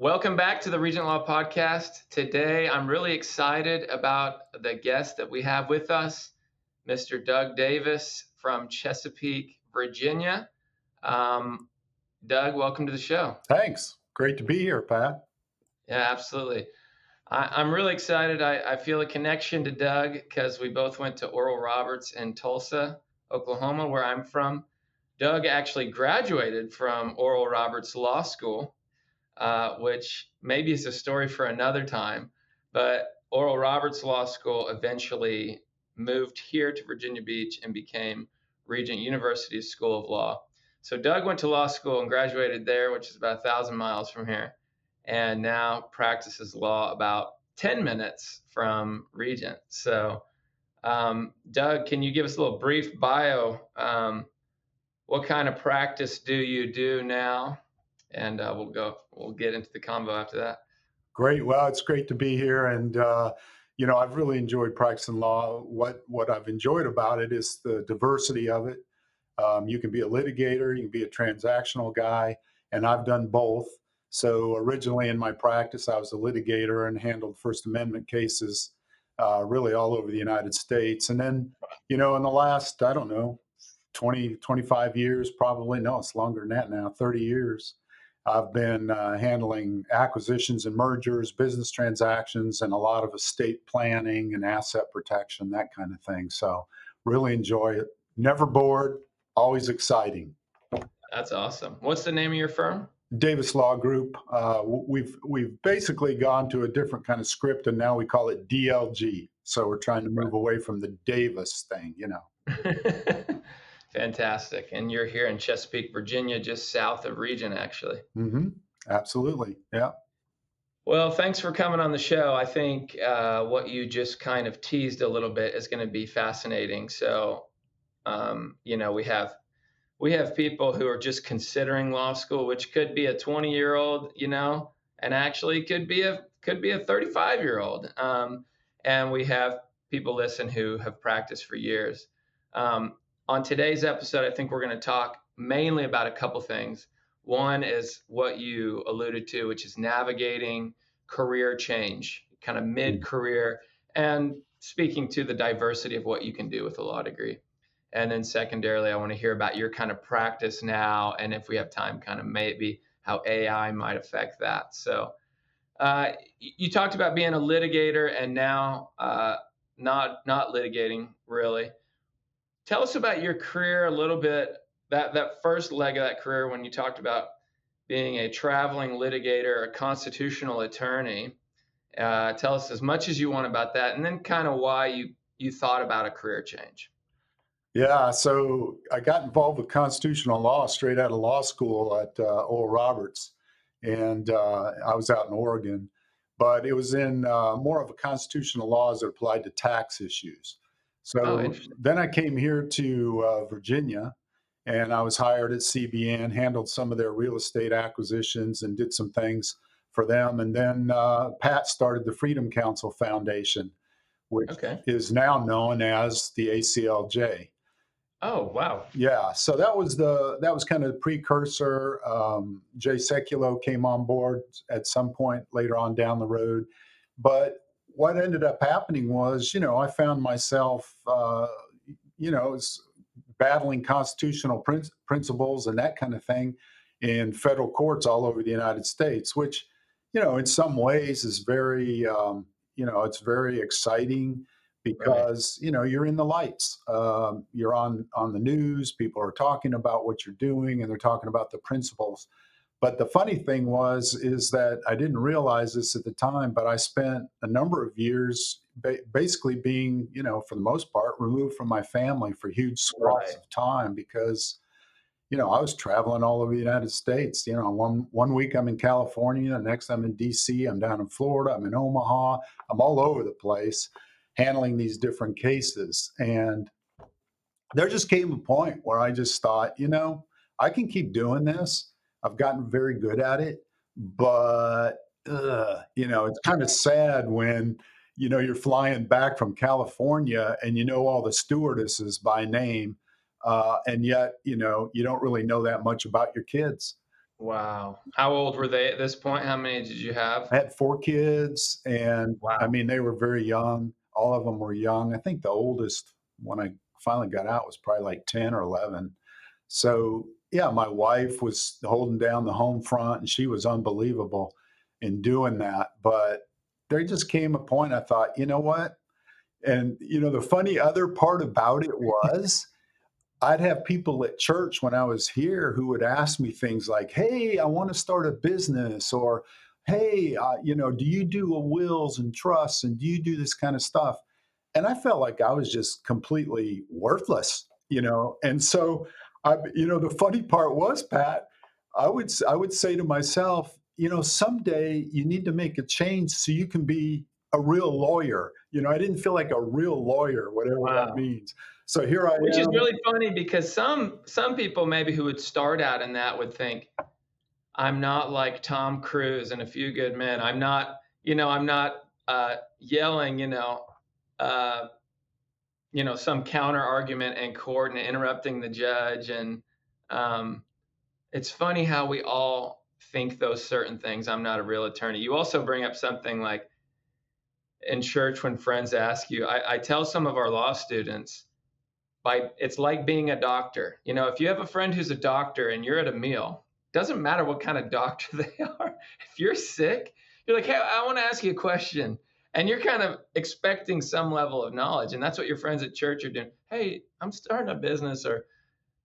Welcome back to the Regent Law Podcast. Today, I'm really excited about the guest that we have with us, Mr. Doug Davis from Chesapeake, Virginia. Um, Doug, welcome to the show. Thanks. Great to be here, Pat. Yeah, absolutely. I'm really excited. I feel a connection to Doug because we both went to Oral Roberts in Tulsa, Oklahoma, where I'm from. Doug actually graduated from Oral Roberts Law School, which maybe is a story for another time. But Oral Roberts Law School eventually moved here to Virginia Beach and became Regent University's School of Law. So Doug went to law school and graduated there, which is about 1,000 miles from here, and now practices law about 10 minutes from Regent. So, Doug, can you give us a little brief bio? What kind of practice do you do now? And we'll get into the combo after that. Great. Well, it's great to be here. And I've really enjoyed practicing law. What I've enjoyed about it is the diversity of it. You can be a litigator, you can be a transactional guy, and I've done both. So originally in my practice, I was a litigator and handled First Amendment cases really all over the United States. And then, in the last, I don't know, 20, 25 years, probably, no, it's longer than that now, 30 years, I've been handling acquisitions and mergers, business transactions, and a lot of estate planning and asset protection, that kind of thing. So really enjoy it. Never bored, always exciting. That's awesome. What's the name of your firm? Davis Law Group. We've basically gone to a different kind of script, and now we call it DLG. So we're trying to move away from the Davis thing. Fantastic. And you're here in Chesapeake, Virginia, just south of Regent, actually. Mm-hmm. Absolutely. Yeah. Well, thanks for coming on the show. I think what you just kind of teased a little bit is going to be fascinating. So, we have people who are just considering law school, which could be a 20-year-old, and actually could be a 35-year-old. And we have people listen who have practiced for years. On today's episode, I think we're going to talk mainly about a couple things. One is what you alluded to, which is navigating career change, kind of mid-career, and speaking to the diversity of what you can do with a law degree. And then secondarily, I want to hear about your kind of practice now, and if we have time, kind of maybe how AI might affect that. So you talked about being a litigator and now not litigating really. Tell us about your career a little bit, that first leg of that career when you talked about being a traveling litigator, a constitutional attorney. Tell us as much as you want about that, and then kind of why you thought about a career change. Yeah, so I got involved with constitutional law straight out of law school at Oral Roberts, and I was out in Oregon, but it was in more of a constitutional law as it applied to tax issues. Oh, So interesting. then I came here to Virginia, and I was hired at CBN, handled some of their real estate acquisitions, and did some things for them. And then Pat started the Freedom Council Foundation, which Okay. is now known as the ACLJ. Oh, wow. Yeah, so that was kind of the precursor. Jay Sekulow came on board at some point later on down the road, but what ended up happening was, I found myself, battling constitutional principles and that kind of thing in federal courts all over the United States, which, in some ways is very, it's very exciting Right. because you're in the lights, you're on the news, people are talking about what you're doing, and they're talking about the principles. But the funny thing is that I didn't realize this at the time, but I spent a number of years basically being, for the most part, removed from my family for huge swaths Right. of time because I was traveling all over the United States. One week I'm in California, the next I'm in DC, I'm down in Florida, I'm in Omaha, I'm all over the place handling these different cases. And there just came a point where I just thought, I can keep doing this. I've gotten very good at it, but it's kind of sad when you're flying back from California and you know all the stewardesses by name, and yet you don't really know that much about your kids. Wow. How old were they at this point? How many did you have? I had 4 kids, and, I Wow. mean, they were very young. All of them were young. I think the oldest, when I finally got out, was probably like 10 or 11. So, yeah, my wife was holding down the home front, and she was unbelievable in doing that, but there just came a point I thought, "You know what?" And, the funny other part about it was I'd have people at church when I was here who would ask me things like, "Hey, I want to start a business," or "Hey, do you do a wills and trusts, and do you do this kind of stuff?" And I felt like I was just completely worthless. And so, the funny part was, Pat, I would say to myself, someday you need to make a change so you can be a real lawyer. I didn't feel like a real lawyer, whatever that Wow. means. So here I Which is am. really funny because some people maybe who would start out in that would think, I'm not like Tom Cruise in A Few Good Men. I'm not yelling, uh, some counter argument in court and interrupting the judge. And um, it's funny how we all think those certain things. I'm not a real attorney. You also bring up something like in church when friends ask you. I tell some of our law students, it's like being a doctor. If you have a friend who's a doctor and you're at a meal, doesn't matter what kind of doctor they are. If you're sick, you're like, hey, I want to ask you a question. And you're kind of expecting some level of knowledge. And that's what your friends at church are doing. Hey, I'm starting a business, or,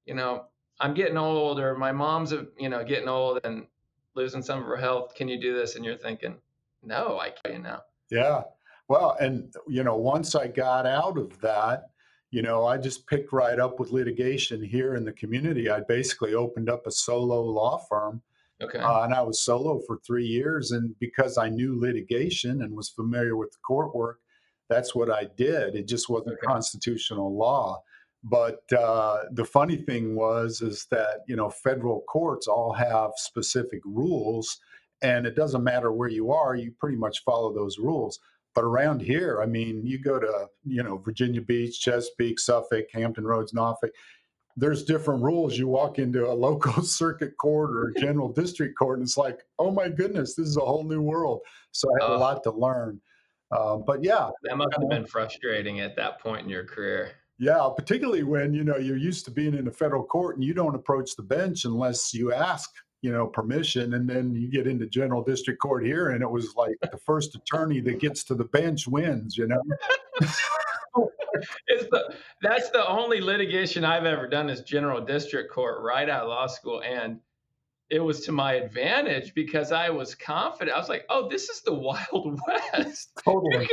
you know, I'm getting old, or my mom's, getting old and losing some of her health. Can you do this? And you're thinking, no, I can't now. Yeah. Well, and once I got out of that, I just picked right up with litigation here in the community. I basically opened up a solo law firm, Okay. and I was solo for 3 years. And because I knew litigation and was familiar with the court work, that's what I did. It just wasn't Okay. constitutional law. But the funny thing is that federal courts all have specific rules, and it doesn't matter where you are; you pretty much follow those rules. But around here, I mean, you go to Virginia Beach, Chesapeake, Suffolk, Hampton Roads, Norfolk, there's different rules. You walk into a local circuit court or a general district court, and it's like, oh my goodness, this is a whole new world. So I had a Oh, lot to learn. But yeah, that must have uh, been frustrating at that point in your career. yeah, particularly when you're used to being in a federal court and you don't approach the bench unless you ask permission, and then you get into general district court here, and it was like the first attorney that gets to the bench wins. It's the That's the only litigation I've ever done is general district court right out of law school, and it was to my advantage because I was confident. I was like, "Oh, this is the Wild West." You Totally.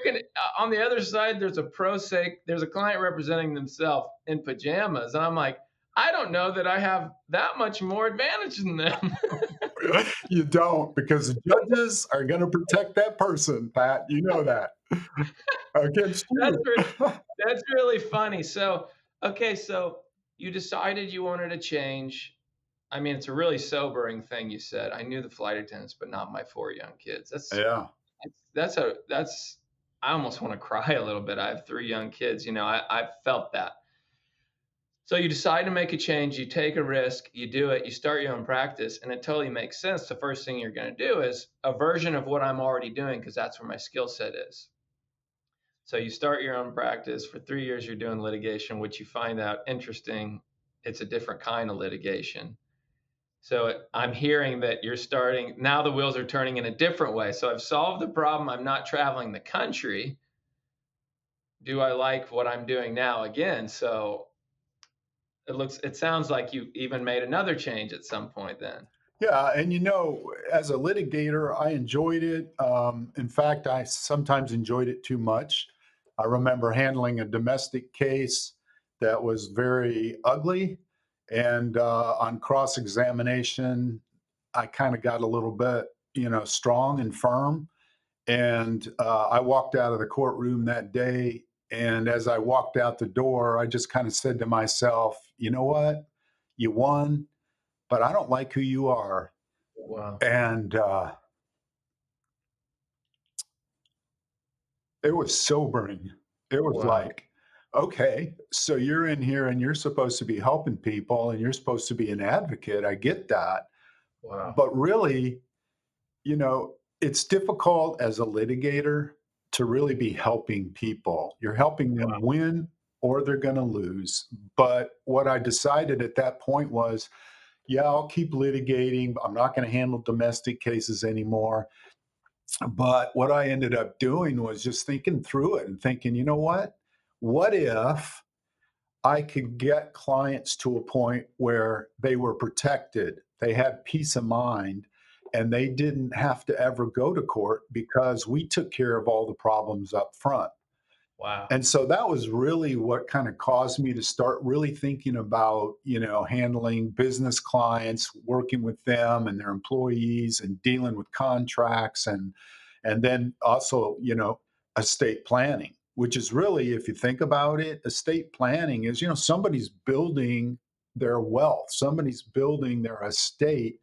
can on the other side, there's a client representing themselves in pajamas, and I'm like, "I don't know that I have that much more advantage than them." You don't, because the judges are going to protect that person, Pat. You know that against That's you. re that's really funny. So, okay, so you decided you wanted to change. I mean, it's a really sobering thing you said. I knew the flight attendants, but not my 4 young kids. Yeah. That's I almost wanna cry a little bit. I have 3 young kids, I've felt that. So you decide to make a change, you take a risk, you do it, you start your own practice, and it totally makes sense. The first thing you're gonna do is a version of what I'm already doing because that's where my skill set is. So you start your own practice. For 3 years, you're doing litigation, which you find out interesting. It's a different kind of litigation. So I'm hearing that you're starting now, the wheels are turning in a different way. So I've solved the problem. I'm not traveling the country. Do I like what I'm doing now again? So it sounds like you even made another change at some point then. Yeah. And as a litigator, I enjoyed it. In fact, I sometimes enjoyed it too much. I remember handling a domestic case that was very ugly. And on cross examination, I kind of got a little bit, strong and firm. And I walked out of the courtroom that day. And as I walked out the door, I just kind of said to myself, you know what? You won, but I don't like who you are. Wow. And it was sobering. It was Wow. like, okay, so you're in here and you're supposed to be helping people and you're supposed to be an advocate. I get that. Wow. But really, it's difficult as a litigator to really be helping people. You're helping them Wow. win or they're going to lose. But what I decided at that point was, yeah, I'll keep litigating. I'm not going to handle domestic cases anymore. But what I ended up doing was just thinking through it and thinking, you know what? What if I could get clients to a point where they were protected, they had peace of mind, and they didn't have to ever go to court because we took care of all the problems up front. Wow. And so that was really what kind of caused me to start really thinking about, handling business clients, working with them and their employees and dealing with contracts and then also, estate planning, which is really, if you think about it, estate planning is, somebody's building their wealth, somebody's building their estate,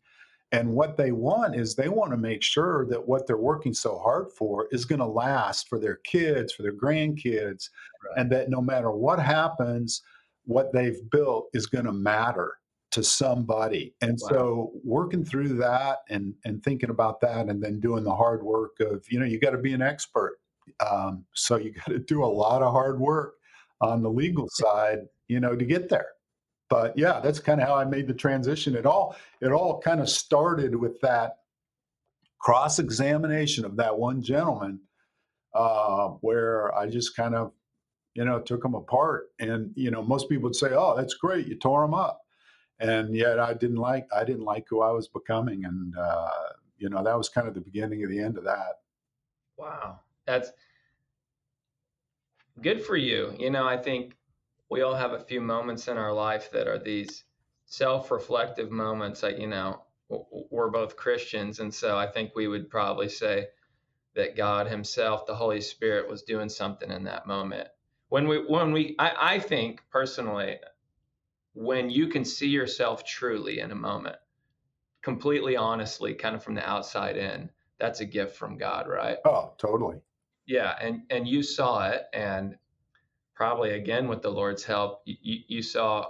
and what they want is they want to make sure that what they're working so hard for is going to last for their kids, for their grandkids, Right. and that no matter what happens, what they've built is going to matter to somebody. And Wow. so working through that and thinking about that and then doing the hard work of, you got to be an expert. So you got to do a lot of hard work on the legal side, to get there. But yeah, that's kind of how I made the transition. It all kind of started with that cross examination of that one gentleman, where I just kind of took him apart. And most people would say, "Oh, that's great, you tore him up," and yet I didn't like who I was becoming, and that was kind of the beginning of the end of that. Wow. That's good for you. I think we all have a few moments in our life that are these self-reflective moments that, we're both Christians. And so I think we would probably say that God himself, the Holy Spirit, was doing something in that moment. I think personally, when you can see yourself truly in a moment, completely honestly, kind of from the outside in, that's a gift from God, right? Oh, totally. Yeah. And you saw it, and probably again with the Lord's help, you saw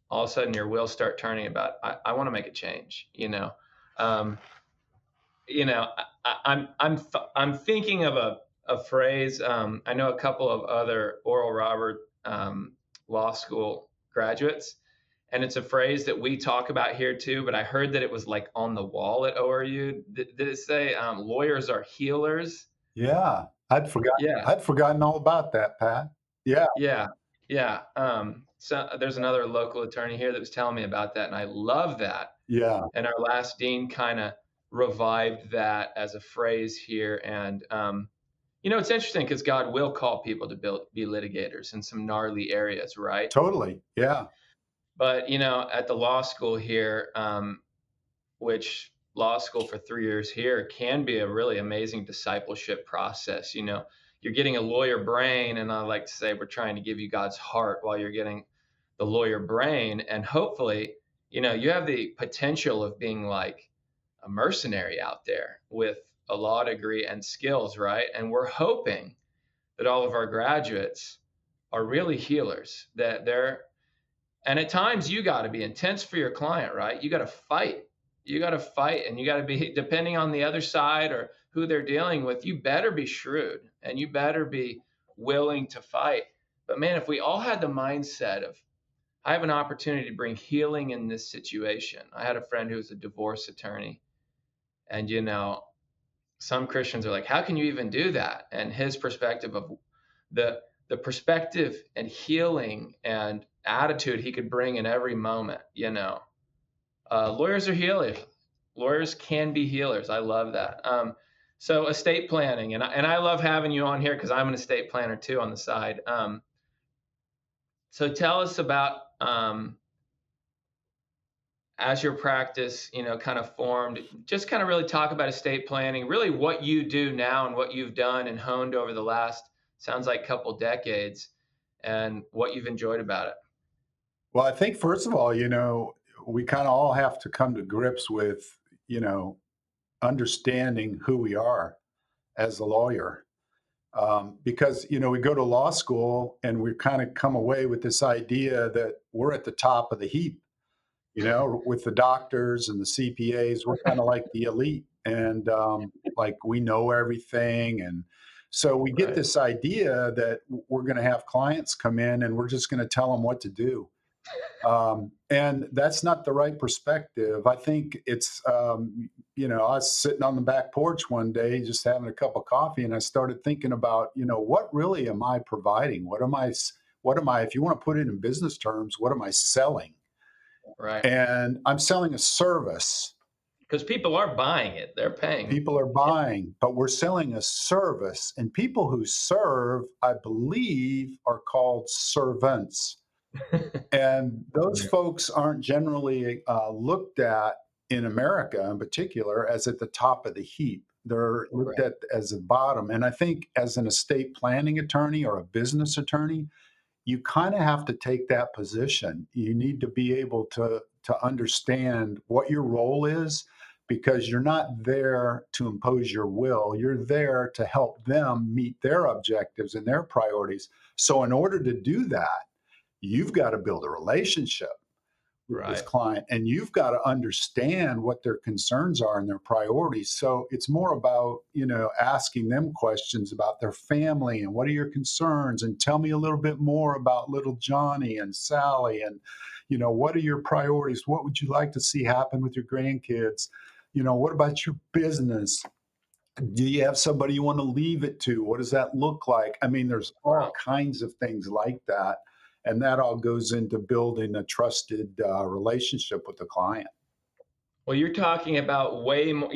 all of a sudden your wheels start turning about, I want to make a change, um, you know, I'm thinking of a phrase. I know a couple of other Oral Robert law school graduates, and it's a phrase that we talk about here too. But I heard that it was like on the wall at ORU. Did it say lawyers are healers? Yeah, Yeah, I'd forgotten all about that, Pat. Yeah, yeah, yeah. So there's another local attorney here that was telling me about that, and I love that. yeah, And our last dean kind of revived that as a phrase here. And it's interesting because God will call people to be litigators in some gnarly areas, right? totally. Yeah, But at the law school here, which law school for 3 years here can be a really amazing discipleship process. You're getting a lawyer brain, and I like to say we're trying to give you God's heart while you're getting the lawyer brain, and hopefully, you have the potential of being like a mercenary out there with a law degree and skills, right? And we're hoping that all of our graduates are really healers, that they're, and at times you got to be intense for your client, right? You got to fight. You got to fight, and you got to be, depending on the other side or who they're dealing with, you better be shrewd and you better be willing to fight. But man, if we all had the mindset of, I have an opportunity to bring healing in this situation. I had a friend who was a divorce attorney, and some Christians are like, how can you even do that? And his perspective of the perspective and healing and attitude he could bring in every moment. Lawyers are healers. Lawyers can be healers. I love that. So estate planning, and I love having you on here because I'm an estate planner too on the side. So tell us about, as your practice, kind of formed, just kind of really talk about estate planning, really what you do now and what you've done and honed over the last, sounds like couple decades, and what you've enjoyed about it. well, I think first of all, we kind of all have to come to grips with, you know, understanding who we are as a lawyer. Because, we go to law school and we kind of come away with this idea that we're at the top of the heap. with the doctors and the CPAs, we're kind of like the elite, and like we know everything. And so we get Right. this idea that we're going to have clients come in and we're just going to tell them what to do. And that's not the right perspective. I think it's, I was sitting on the back porch one day just having a cup of coffee, and I started thinking about, what really am I providing? What am I, if you want to put it in business terms, what am I selling? Right. And I'm selling a service. Because people are buying it. They're paying. People are buying, but we're selling a service. And people who serve, I believe, are called servants. And those Right. folks aren't generally looked at in America in particular as at the top of the heap. They're looked Right. at as the bottom. And I think as an estate planning attorney or a business attorney, you kind of have to take that position. You need to be able to understand what your role is, because you're not there to impose your will. You're there to help them meet their objectives and their priorities. So in order to do that, you've got to build a relationship with this Right. client, and you've got to understand what their concerns are and their priorities. So it's more about, asking them questions about their family and what are your concerns, and tell me a little bit more about little Johnny and Sally, and what are your priorities? What would you like to see happen with your grandkids? What about your business? Do you have somebody you want to leave it to? What does that look like? I mean, there's all Wow. kinds of things like that. And that all goes into building a trusted relationship with the client. Well, you're talking about way more,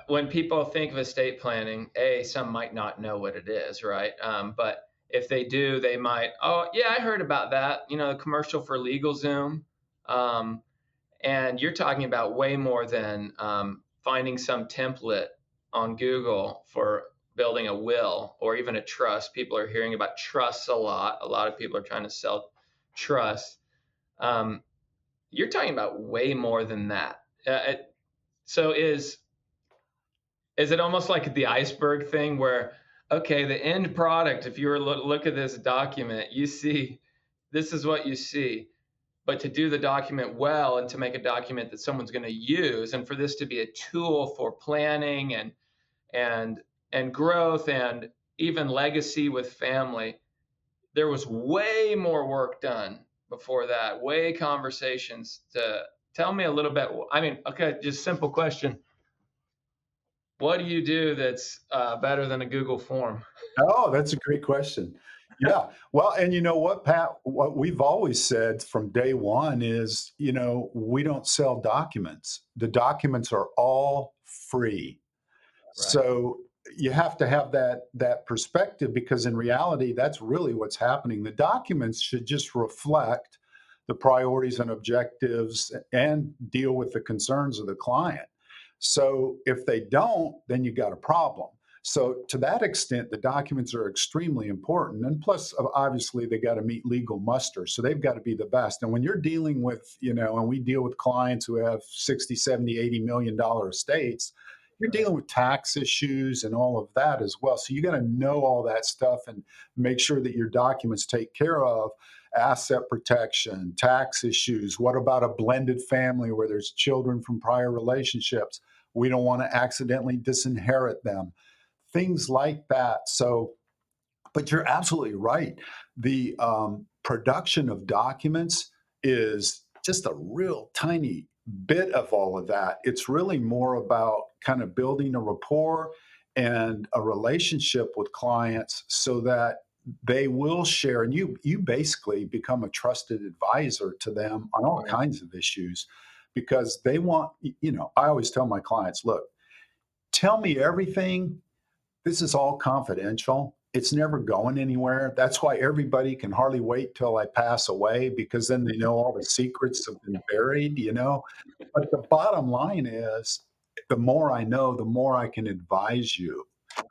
when people think of estate planning, some might not know what it is, right? But if they do, they might, oh, yeah, I heard about that, the commercial for LegalZoom. Um, and you're talking about way more than finding some template on Google for building a will or even a trust. People are hearing about trusts a lot. A lot of people are trying to sell trusts. Um, you're talking about way more than that. So is it almost like the iceberg thing where, okay, the end product, if you were look at this document, you see this is what you see, but to do the document well and to make a document that someone's going to use, and for this to be a tool for planning and and growth and even legacy with family, there was way more work done before that, way conversations to tell me a little bit. I mean, okay, just simple question. What do you do that's better than a Google form? Oh, that's a great question. Yeah. Well, and you know what, Pat? What we've always said from day one is, we don't sell documents. The documents are all free. Right. So you have to have that perspective, because in reality, that's really what's happening. The documents should just reflect the priorities and objectives and deal with the concerns of the client. So if they don't, then you got a problem. So to that extent, the documents are extremely important. And plus, obviously, they got to meet legal muster. So they've got to be the best. And when you're dealing with, and we deal with clients who have 60, 70, $80 million estates, you're Right. dealing with tax issues and all of that as well. So you got to know all that stuff and make sure that your documents take care of asset protection, tax issues. What about a blended family where there's children from prior relationships? We don't want to accidentally disinherit them. Things like that. So, but you're absolutely right. The production of documents is just a real tiny bit of all of that. It's really more about kind of building a rapport and a relationship with clients so that they will share, and you basically become a trusted advisor to them on all Right. kinds of issues, because they want, I always tell my clients, look, tell me everything. This is all confidential. It's never going anywhere. That's why everybody can hardly wait till I pass away, because then they know all the secrets have been buried. But the bottom line is, the more I know, the more I can advise you.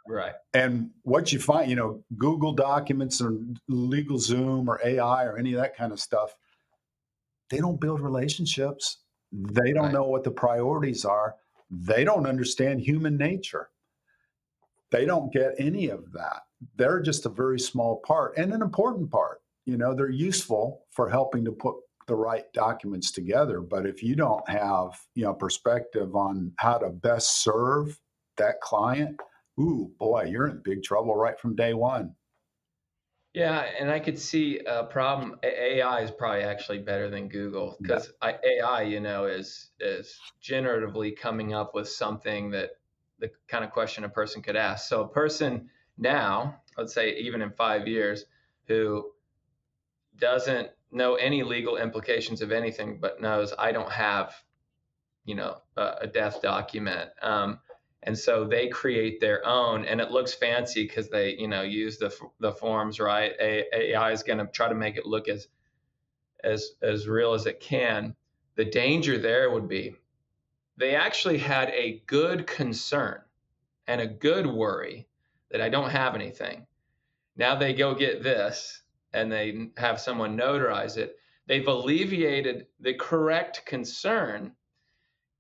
Right. And what you find, Google Documents or LegalZoom or AI or any of that kind of stuff, they don't build relationships. They don't Right. know what the priorities are. They don't understand human nature. They don't get any of that. They're just a very small part and an important part. They're useful for helping to put the right documents together. But if you don't have, perspective on how to best serve that client, ooh, boy, you're in big trouble right from day one. Yeah, and I could see a problem. AI is probably actually better than Google Yeah. because AI, is generatively coming up with something that the kind of question a person could ask. So a person now, let's say even in 5 years, who doesn't know any legal implications of anything, but knows I don't have, a death document. And so they create their own, and it looks fancy because they, use the forms right. AI is going to try to make it look as real as it can. The danger there would be they actually had a good concern and a good worry that I don't have anything. Now they go get this and they have someone notarize it. They've alleviated the correct concern.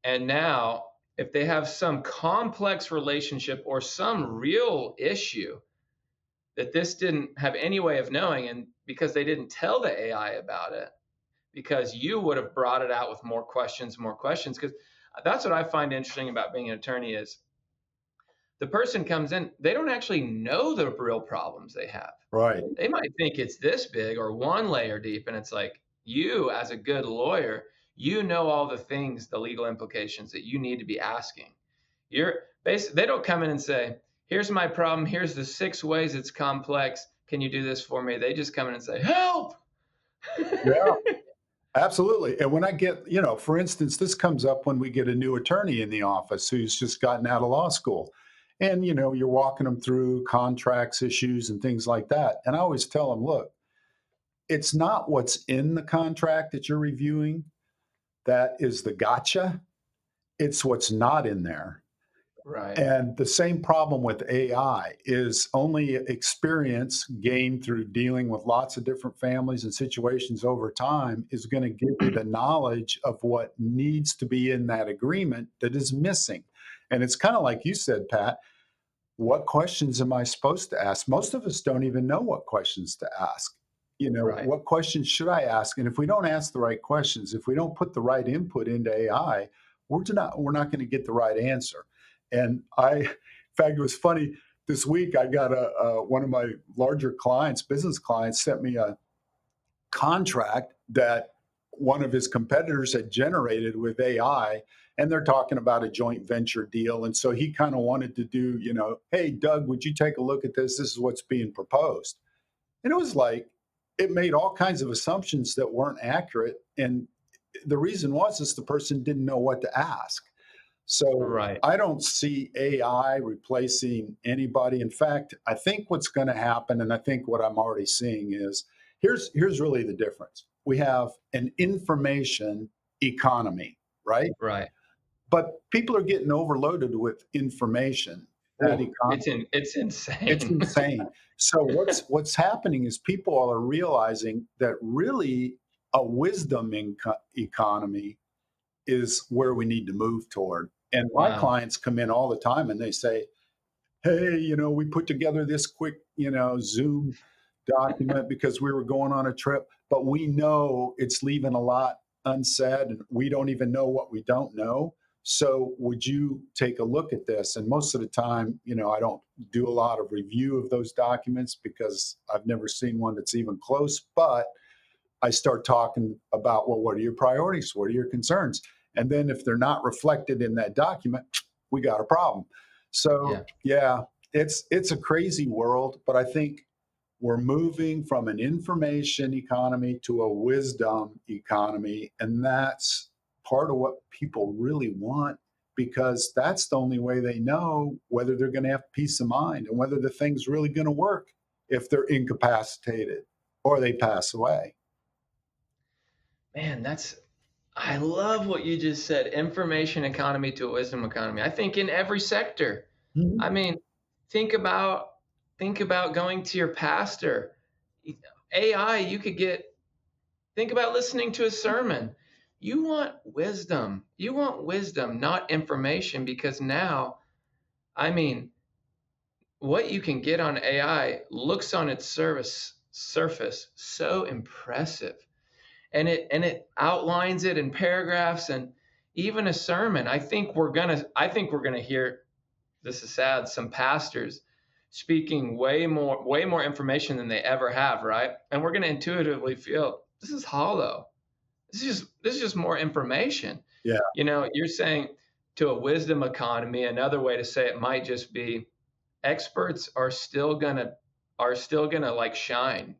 And now, if they have some complex relationship or some real issue that this didn't have any way of knowing, and because they didn't tell the AI about it, because you would have brought it out with more questions. Because that's what I find interesting about being an attorney is the person comes in, they don't actually know the real problems they have. Right. They might think it's this big or one layer deep, and it's like you, as a good lawyer, you know all the things, the legal implications that you need to be asking. They don't come in and say, "Here's my problem. Here's the 6 ways it's complex. Can you do this for me?" They just come in and say, "Help!" Yeah. Absolutely. And when I get, for instance, this comes up when we get a new attorney in the office who's just gotten out of law school. And, you're walking them through contracts issues and things like that. And I always tell them, look, it's not what's in the contract that you're reviewing that is the gotcha, it's what's not in there. Right. And the same problem with AI is only experience gained through dealing with lots of different families and situations over time is going to give you the knowledge of what needs to be in that agreement that is missing. And it's kind of like you said, Pat, what questions am I supposed to ask? Most of us don't even know what questions to ask. Right. What questions should I ask? And if we don't ask the right questions, if we don't put the right input into AI, we're not going to get the right answer. And in fact, it was funny. This week, I got one of my larger clients, business clients, sent me a contract that one of his competitors had generated with AI, and they're talking about a joint venture deal. And so he kind of wanted to do, hey, Doug, would you take a look at this? This is what's being proposed. And it was like, it made all kinds of assumptions that weren't accurate. And the reason was is the person didn't know what to ask. So Right. I don't see AI replacing anybody. In fact, I think what's going to happen, and I think what I'm already seeing is here's really the difference. We have an information economy, right? Right. But people are getting overloaded with information. That Oh, economy, it's it's insane. insane. So what's happening is people are realizing that really a wisdom economy is where we need to move toward. And my Wow. clients come in all the time and they say, "Hey, we put together this quick, Zoom document because we were going on a trip, but we know it's leaving a lot unsaid and we don't even know what we don't know. So would you take a look at this?" And most of the time, I don't do a lot of review of those documents because I've never seen one that's even close, but I start talking about, well, what are your priorities? What are your concerns? And then if they're not reflected in that document, we got a problem. Yeah. So yeah, it's a crazy world, but I think we're moving from an information economy to a wisdom economy. And that's part of what people really want because that's the only way they know whether they're going to have peace of mind and whether the thing's really going to work if they're incapacitated or they pass away. Man, I love what you just said. Information economy to a wisdom economy. I think in every sector. I Mhm. mean, think about think about going to your pastor. AI, you could get think about listening to a sermon. You want wisdom. You want wisdom, not information, because now, I mean, what you can get on AI looks on its surface so impressive. and it outlines it in paragraphs, and even a sermon. I think we're gonna hear, this is sad, some pastors speaking way more information than they ever have, right? And we're gonna intuitively feel this is hollow. This is just more information. Yeah. You're saying to a wisdom economy, another way to say it might just be experts are still gonna like shine.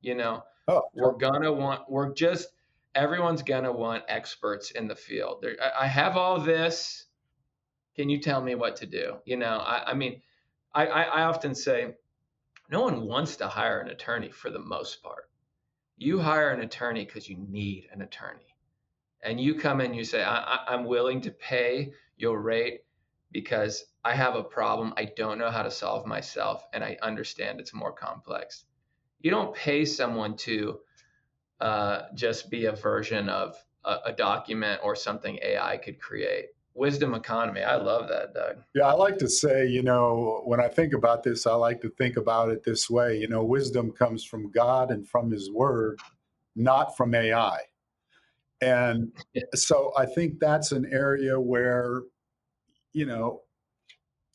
Oh, We're just everyone's gonna want experts in the field. I have all this. Can you tell me what to do? I mean, I often say no one wants to hire an attorney for the most part. You hire an attorney because you need an attorney, and you come in, you say, I'm willing to pay your rate because I have a problem I don't know how to solve myself, and I understand it's more complex. You don't pay someone to just be a version of a document or something AI could create. Wisdom economy. I love that, Doug. yeah. I like to say, when I think about this, I like to think about it this way. Wisdom comes from God and from His Word, not from AI. And so I think that's an area where, you know,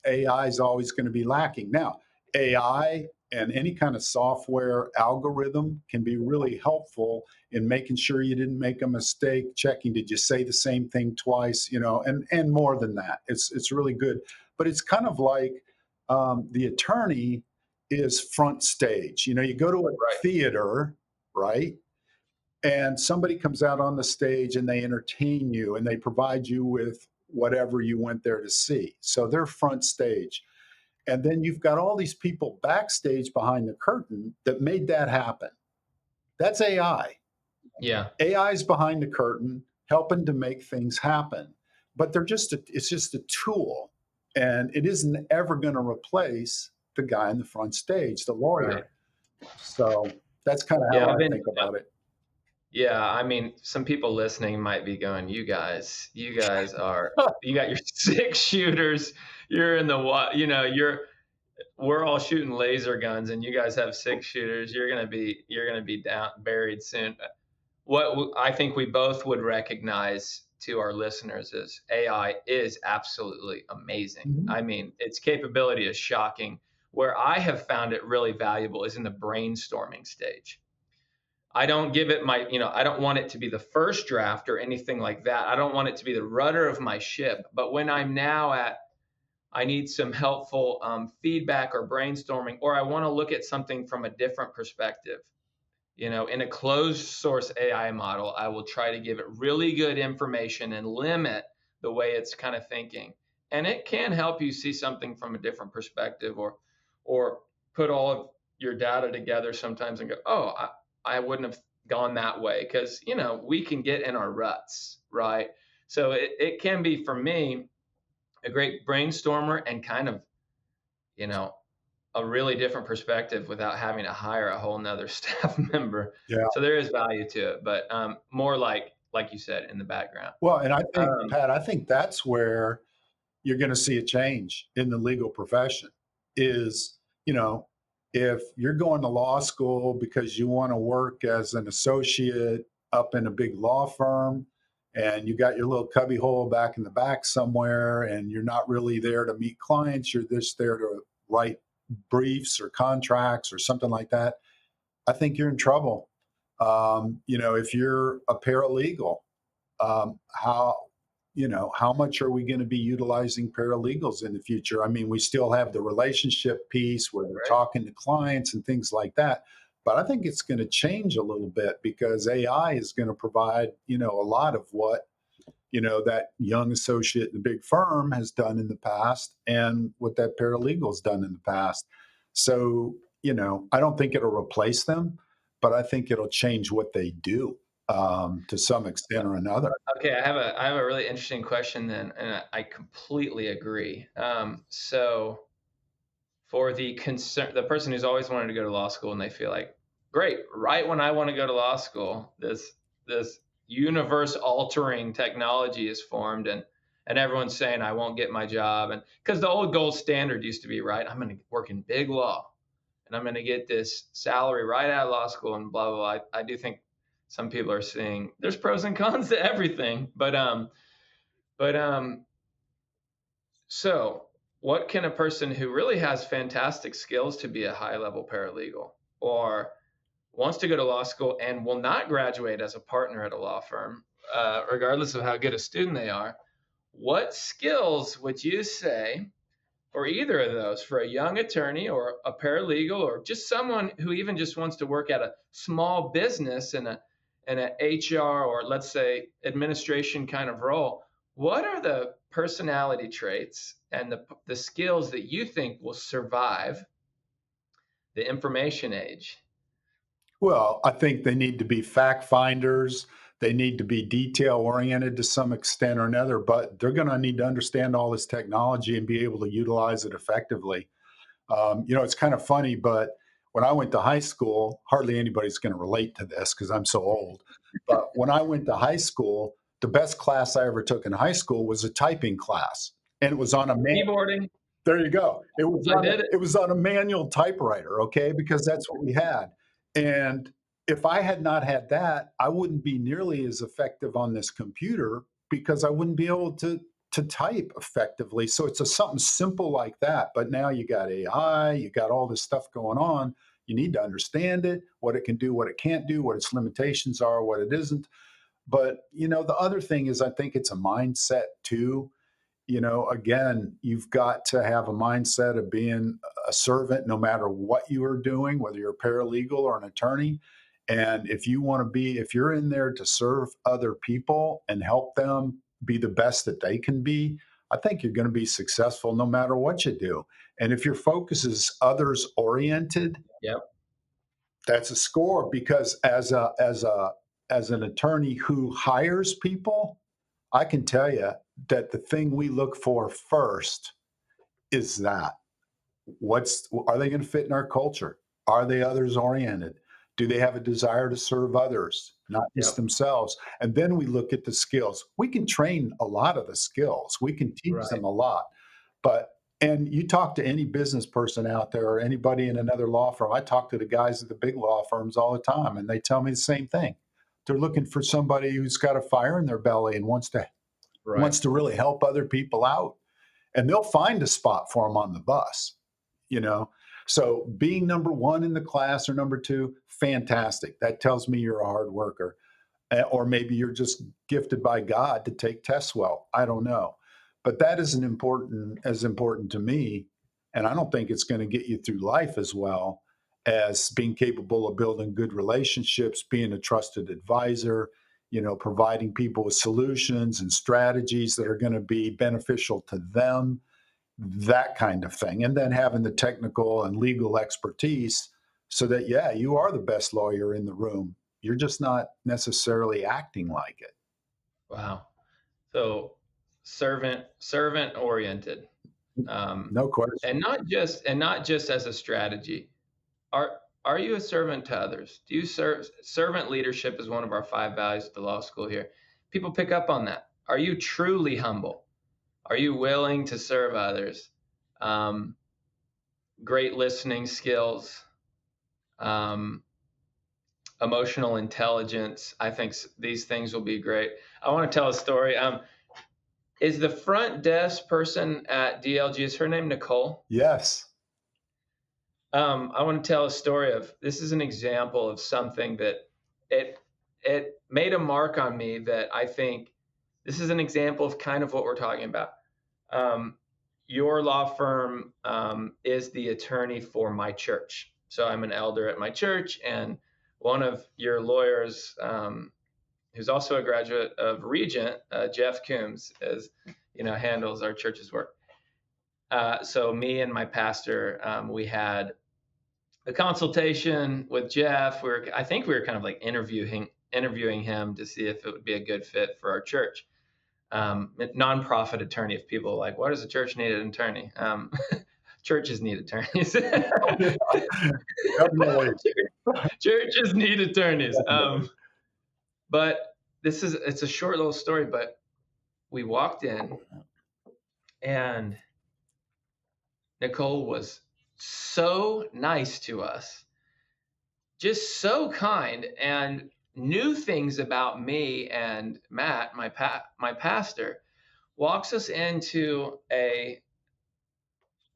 AI is always going to be lacking. Now, AI and any kind of software algorithm can be really helpful in making sure you didn't make a mistake, checking did you say the same thing twice, and more than that. It's really good, but it's kind of like the attorney is front stage. You go to a Right. theater, right? And somebody comes out on the stage and they entertain you and they provide you with whatever you went there to see. So they're front stage. And then you've got all these people backstage behind the curtain that made that happen. That's AI. Yeah. AI is behind the curtain helping to make things happen. But it's just a tool. And it isn't ever going to replace the guy in the front stage, the Right. lawyer. So that's kind of Yeah. how I've I been. think about it. Yeah. I mean, some people listening might be going, you got your six shooters. You're in the what? We're all shooting laser guns, and you guys have six shooters. You're gonna be down buried soon. I think we both would recognize to our listeners is AI is absolutely amazing. Mhm. I mean, its capability is shocking. Where I have found it really valuable is in the brainstorming stage. I don't give it I don't want it to be the first draft or anything like that. I don't want it to be the rudder of my ship. But when I need some helpful feedback or brainstorming, or I want to look at something from a different perspective. In a closed source AI model, I will try to give it really good information and limit the way it's kind of thinking. And it can help you see something from a different perspective, or put all of your data together sometimes and go, oh, I wouldn't have gone that way, because we can get in our ruts, right? So it can be, for me, a great brainstormer and kind of, you know, a really different perspective without having to hire a whole nother staff member. Yeah. So there is value to it, but more like you said, in the background. Well, and I think, Um, Pat, I think that's where you're going to see a change in the legal profession is, you know, if you're going to law school because you want to work as an associate up in a big law firm and you got your little cubby hole back in the back somewhere and you're not really there to meet clients, you're just there to write briefs or contracts or something like that, I think you're in trouble. If you're a paralegal, how how much are we going to be utilizing paralegals in the future? I mean, we still have the relationship piece where they're right. talking to clients and things like that, but I think it's going to change a little bit because AI is going to provide a lot of what that young associate in the big firm has done in the past and what that paralegal's done in the past. So I don't think it'll replace them, but I think it'll change what they do to some extent or another. Okay, I have a really interesting question then, and I completely agree. So for the person who's always wanted to go to law school, and they feel like, great, right when I want to go to law school, this universe altering technology is formed, and everyone's saying I won't get my job, and because the old gold standard used to be, right, I'm going to work in big law and I'm going to get this salary right out of law school and blah blah blah. I do think Some people are seeing there's pros and cons to everything, but so what can a person who really has fantastic skills to be a high level paralegal, or wants to go to law school and will not graduate as a partner at a law firm, regardless of how good a student they are, what skills would you say for either of those, for a young attorney or a paralegal, or just someone who even just wants to work at a small business in an HR, or let's say administration kind of role? What are the personality traits and the skills that you think will survive the information age? Well, I think they need to be fact finders. They need to be detail oriented to some extent or another, but they're going to need to understand all this technology and be able to utilize it effectively. It's kind of funny, but when I went to high school, hardly anybody's going to relate to this because I'm so old. But when I went to high school, the best class I ever took in high school was a typing class, and it was on a Keyboarding. there you go. I did it. It was on a manual typewriter, okay, because that's what we had. And if I had not had that, I wouldn't be nearly as effective on this computer because I wouldn't be able to type effectively. So it's something simple like that. But now you got AI, you got all this stuff going on. You need to understand it, what it can do, what it can't do, what its limitations are, what it isn't. But the other thing is I think it's a mindset too. Again, you've got to have a mindset of being a servant no matter what you are doing, whether you're a paralegal or an attorney. And if you're in there to serve other people and help them be the best that they can be, I think you're going to be successful no matter what you do. And if your focus is others oriented, Yep. that's a score because as an attorney who hires people, I can tell you that the thing we look for first is that are they going to fit in our culture? Are they others oriented? Do they have a desire to serve others, not just Yep. themselves? And then we look at the skills. We can train a lot of the skills. We can teach Right. them a lot. But and you talk to any business person out there or anybody in another law firm. I talk to the guys at the big law firms all the time and they tell me the same thing. They're looking for somebody who's got a fire in their belly and Right. wants to really help other people out, and they'll find a spot for them on the bus, you know. So being number one in the class or number two, fantastic. That tells me you're a hard worker. Or maybe you're just gifted by God to take tests well. I don't know. But that isn't important to me. And I don't think it's going to get you through life as well as being capable of building good relationships, being a trusted advisor, providing people with solutions and strategies that are going to be beneficial to them, that kind of thing. And then having the technical and legal expertise so that, yeah, you are the best lawyer in the room. You're just not necessarily acting like it. Wow. So servant oriented, No question. and not just as a strategy. Are you a servant to others? Do you servant leadership is one of our 5 values at the law school here. People pick up on that. Are you truly humble? Are you willing to serve others? Um, Great listening skills, um, emotional intelligence. I think these things will be great. I want to tell a story. Is the front desk person at DLG, is her name Nicole? Yes. I want to tell a story of, this is an example of something that it made a mark on me, that I think this is an example of kind of what we're talking about. Your law firm is the attorney for my church. So I'm an elder at my church, and one of your lawyers, who's also a graduate of Regent, Jeff Coombs, handles our church's work. So me and my pastor, we had a consultation with Jeff. I think we were kind of like interviewing him to see if it would be a good fit for our church. Nonprofit attorney. If people are like, why does a church need an attorney? Churches need attorneys. Definitely. Churches need attorneys. But it's a short little story, but we walked in and Nicole was so nice to us, just so kind. And knew things about me and Matt, my pastor, walks us into a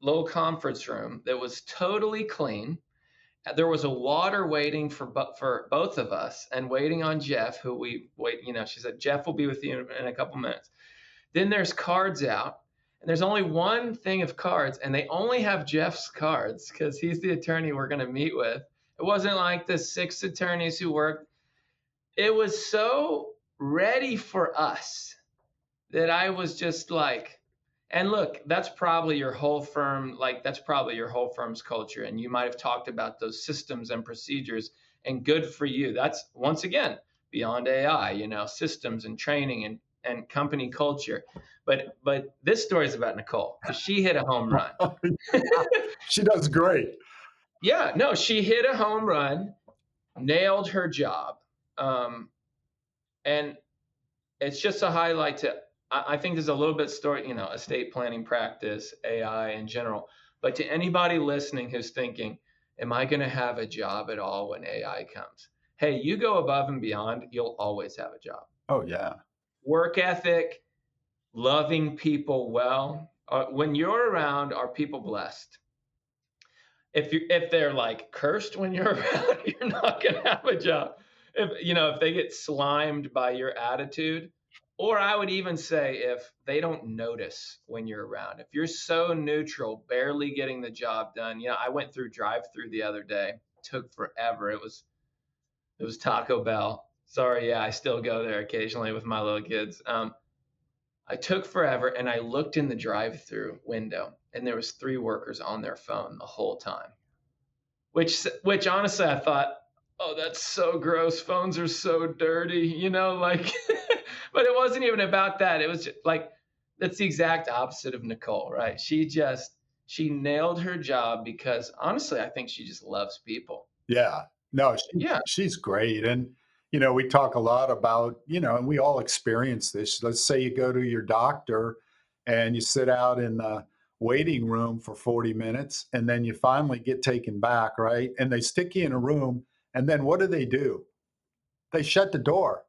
little conference room that was totally clean. There was a water waiting for both of us and waiting on Jeff, who we wait. She said Jeff will be with you in a couple minutes. Then there's cards out, and there's only one thing of cards, and they only have Jeff's cards because he's the attorney we're going to meet with. It wasn't like the 6 attorneys who worked. It was so ready for us that I was just like, and look, that's probably your whole firm, like that's probably your whole firm's culture. And you might have talked about those systems and procedures, and good for you. That's once again beyond AI, systems and training and company culture. But this story is about Nicole because she hit a home run. She does great. Yeah, no, she hit a home run, nailed her job. And it's just a highlight to, I think there's a little bit story, estate planning practice, AI in general. But to anybody listening who's thinking, am I going to have a job at all when AI comes? Hey, you go above and beyond, you'll always have a job. Oh, yeah. Work ethic, loving people well. When you're around, are people blessed? If they're like cursed when you're around, you're not going to have a job. If they get slimed by your attitude, or I would even say if they don't notice when you're around, if you're so neutral, barely getting the job done. I went through drive-through the other day, took forever. It was Taco Bell. Sorry, yeah, I still go there occasionally with my little kids. I took forever, and I looked in the drive-through window, and there was 3 workers on their phone the whole time. Which honestly, I thought, oh, that's so gross. Phones are so dirty, like. But it wasn't even about that. It was just like that's the exact opposite of Nicole, right? She nailed her job because honestly, I think she just loves people. Yeah. No, Yeah. she's great. And, we talk a lot about, and we all experience this. Let's say you go to your doctor and you sit out in the waiting room for 40 minutes and then you finally get taken back, right? And they stick you in a room. And then what do? They shut the door.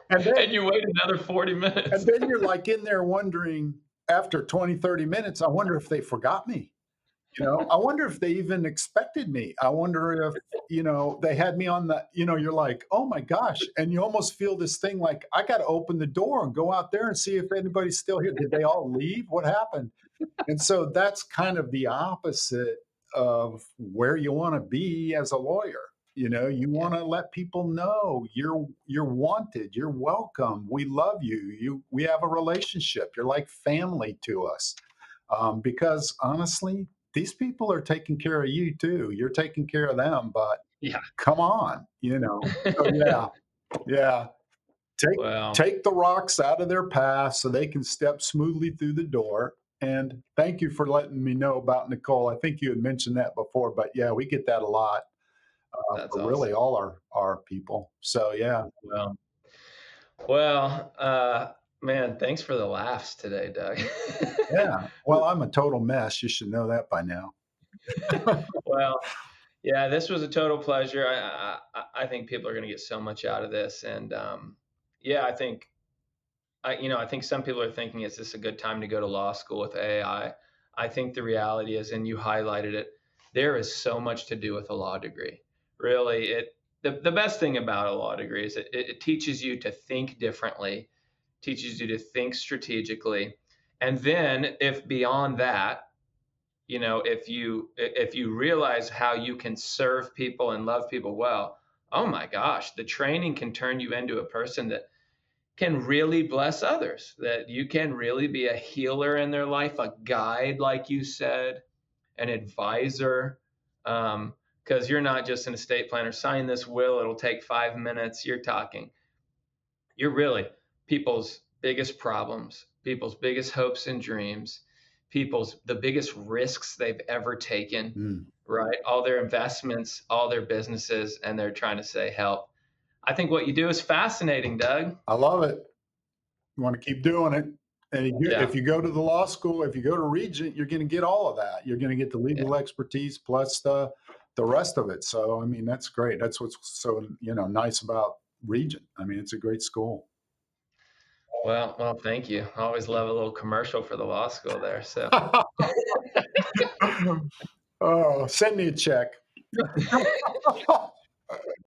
And then, And you wait another 40 minutes. and then you're like in there wondering after 20, 30 minutes, I wonder if they forgot me. I wonder if they even expected me. I wonder if, they had me on the, you're like, oh my gosh. And you almost feel this thing like, I got to open the door and go out there and see if anybody's still here. Did they all leave? What happened? And so that's kind of the opposite of where you want to be as a lawyer. You want to let people know you're wanted, you're welcome, we love you, we have a relationship, you're like family to us. Because honestly, these people are taking care of you too. You're taking care of them, but Yeah. come on. So yeah, yeah. Take Well, take the rocks out of their path so they can step smoothly through the door. And thank you for letting me know about Nicole. I think you had mentioned that before, but yeah, we get that a lot that's for really awesome. all our people. So yeah, Well, man, thanks for the laughs today, Doug. yeah. Well, I'm a total mess. You should know that by now. Well, yeah, this was a total pleasure. I think people are going to get so much out of this, and yeah, I think some people are thinking, is this a good time to go to law school with AI? I think the reality is, and you highlighted it, there is so much to do with a law degree. Really, the best thing about a law degree is it teaches you to think differently, teaches you to think strategically, and then if beyond that, if you realize how you can serve people and love people well, oh my gosh, the training can turn you into a person that can really bless others, that you can really be a healer in their life, a guide, like you said, an advisor. Because you're not just an estate planner, sign this will, it'll take 5 minutes. You're really people's biggest problems, people's biggest hopes and dreams, the biggest risks they've ever taken, Mm, right? All their investments, all their businesses, and they're trying to say help. I think what you do is fascinating, Doug. I love it. You want to keep doing it. And Yeah. if you go to the law school, if you go to Regent, you're going to get all of that. You're going to get the Yeah. legal expertise plus the the rest of it. So, I mean, that's great. That's what's so, nice about Regent. I mean, it's a great school. Well, thank you. I always love a little commercial for the law school there. So, Oh, send me a check.